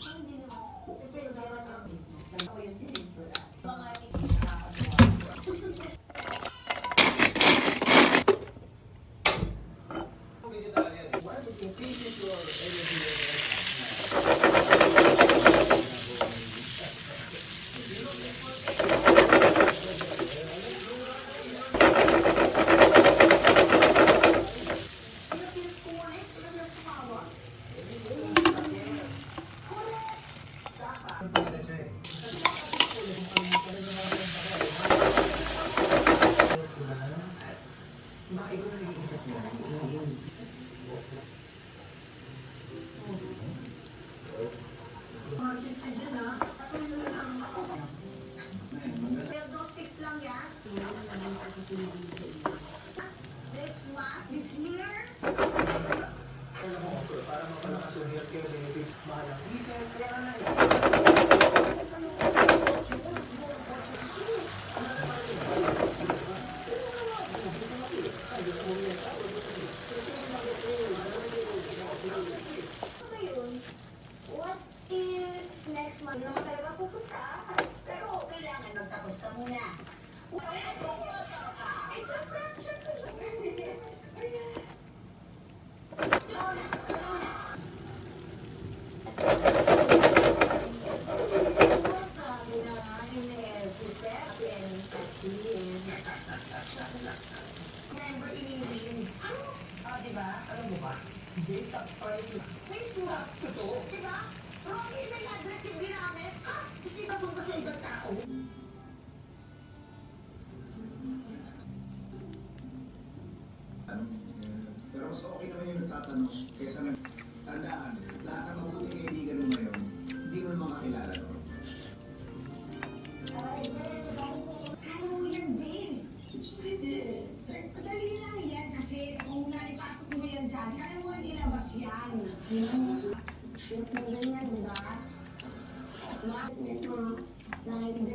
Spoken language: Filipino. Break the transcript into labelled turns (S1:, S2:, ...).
S1: Hindi naman. Kasi yung meron ang ako yung sinisula. Mga this year, para mapalakas yung healthcare benefits, mahal ang diesel, kaya na
S2: ngayon, what if next month naman talaga pupunta? Pero kailangan magtapos ka muna. It's a friendship.
S1: diba? Alam mo ba? Data price.
S2: Facebook.
S1: Totoo.
S2: Diba? Wrong email address yung ginamit. Ha? Kasi papunta sa ibang tao.
S3: Pero mas okay naman yung nagtatanong kaysa nagtandaan. Lahat ng mabuting kaibigan mo ngayon, hindi mo naman kakilala no?
S2: Kaya mo yan, Ben. Madali lang yan kasi kung naipasok mo yan dyan, kaya mo hindi labas yan. Shoot mo ganyan, diba? Bakit nito? Nakikita